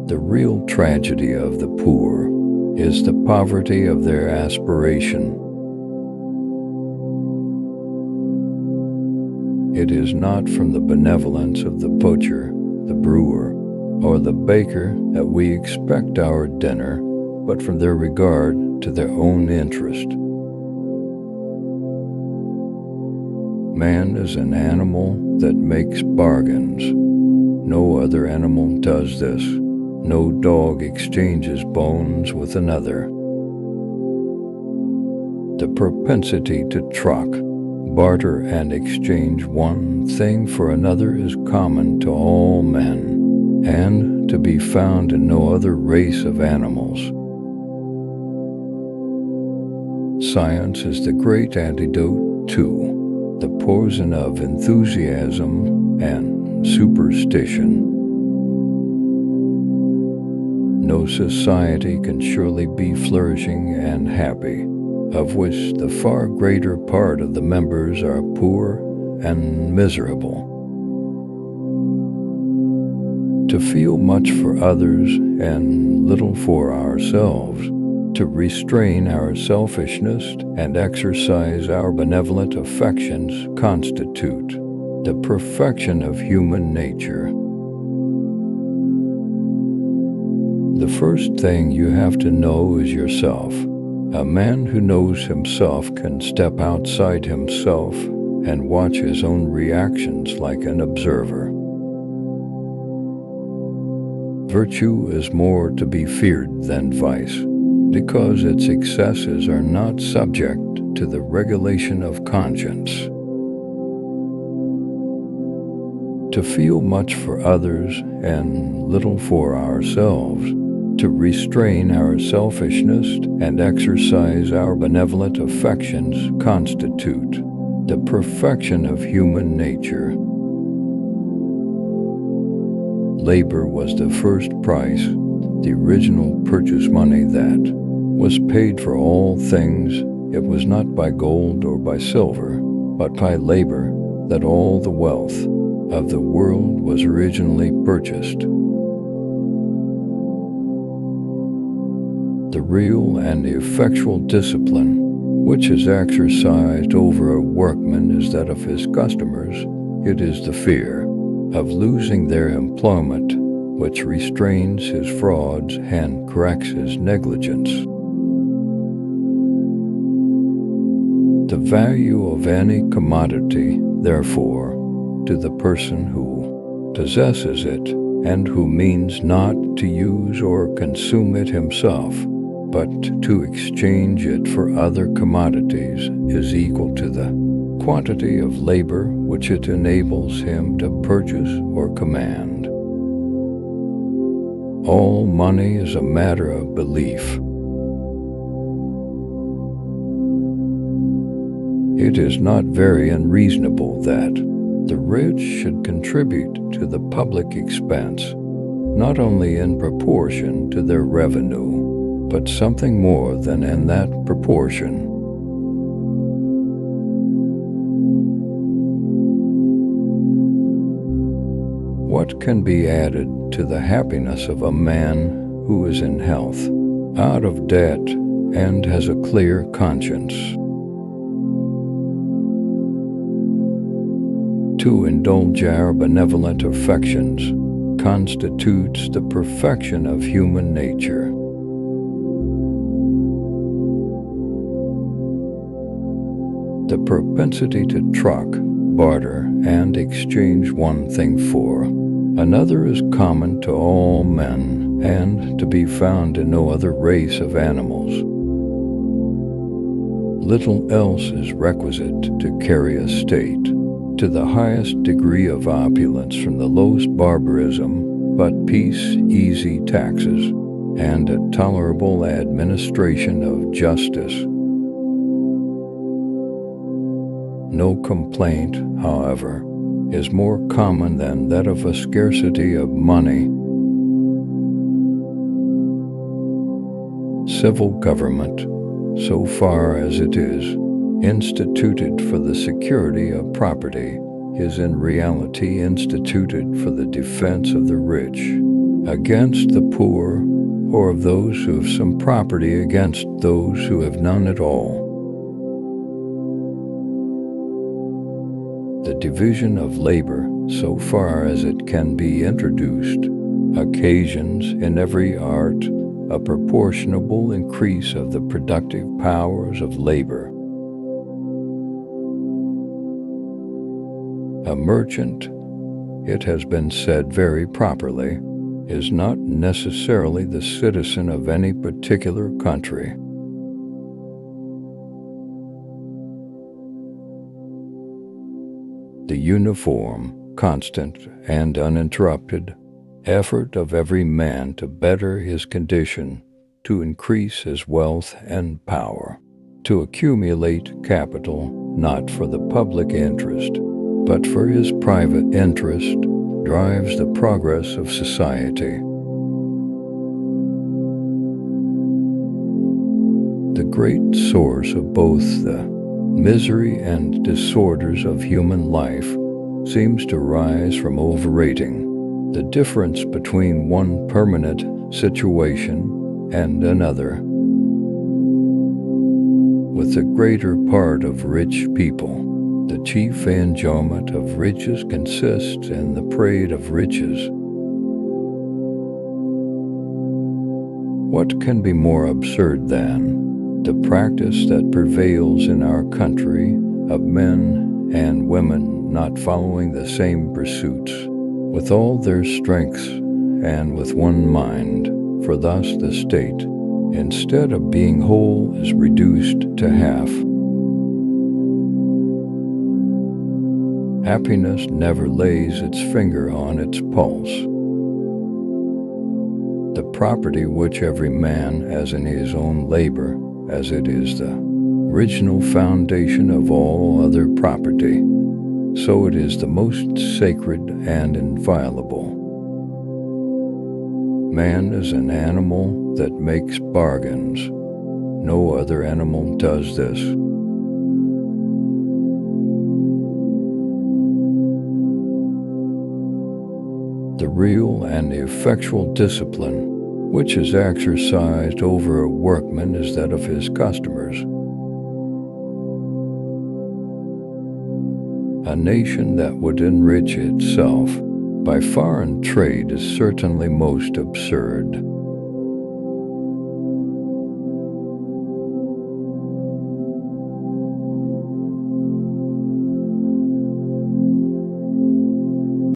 The real tragedy of the poor is the poverty of their aspiration. It is not from the benevolence of the butcher, the brewer, or the baker that we expect our dinner, but from their regard to their own interest. Man is an animal that makes bargains. No other animal does this. No dog exchanges bones with another. The propensity to truck, barter, and exchange one thing for another is common to all men, and to be found in no other race of animals. Science is the great antidote to the poison of enthusiasm and superstition. No society can surely be flourishing and happy, of which the far greater part of the members are poor and miserable. To feel much for others and little for ourselves, to restrain our selfishness and exercise our benevolent affections constitute the perfection of human nature. The first thing you have to know is yourself. A man who knows himself can step outside himself and watch his own reactions like an observer. Virtue is more to be feared than vice, because its excesses are not subject to the regulation of conscience. To feel much for others and little for ourselves, to restrain our selfishness and exercise our benevolent affections constitute the perfection of human nature. Labor was the first price, the original purchase money that was paid for all things. It was not by gold or by silver, but by labor that all the wealth of the world was originally purchased. The real and effectual discipline which is exercised over a workman is that of his customers. It is the fear of losing their employment which restrains his frauds and corrects his negligence. The value of any commodity, therefore, to the person who possesses it and who means not to use or consume it himself, but to exchange it for other commodities, is equal to the quantity of labor which it enables him to purchase or command. All money is a matter of belief. It is not very unreasonable that the rich should contribute to the public expense, not only in proportion to their revenue, but something more than in that proportion. What can be added to the happiness of a man who is in health, out of debt, and has a clear conscience? To indulge our benevolent affections constitutes the perfection of human nature. The propensity to truck, barter, and exchange one thing for another is common to all men, and to be found in no other race of animals. Little else is requisite to carry a state to the highest degree of opulence from the lowest barbarism, but peace, easy taxes, and a tolerable administration of justice. No complaint, however, is more common than that of a scarcity of money. Civil government, so far as it is instituted for the security of property, is in reality instituted for the defense of the rich, against the poor, or of those who have some property against those who have none at all. The division of labor, so far as it can be introduced, occasions in every art a proportionable increase of the productive powers of labor. A merchant, it has been said very properly, is not necessarily the citizen of any particular country. The uniform, constant, and uninterrupted effort of every man to better his condition, to increase his wealth and power, to accumulate capital not for the public interest, but for his private interest, drives the progress of society. The great source of both the misery and disorders of human life seems to rise from overrating the difference between one permanent situation and another. With the greater part of rich people, the chief enjoyment of riches consists in the parade of riches. What can be more absurd than the practice that prevails in our country of men and women not following the same pursuits with all their strengths and with one mind, for thus the state, instead of being whole, is reduced to half. Happiness never lays its finger on its pulse. The property which every man has in his own labor, as it is the original foundation of all other property, so it is the most sacred and inviolable. Man is an animal that makes bargains. No other animal does this. The real and effectual discipline which is exercised over a workman is that of his customers. A nation that would enrich itself by foreign trade is certainly most absurd.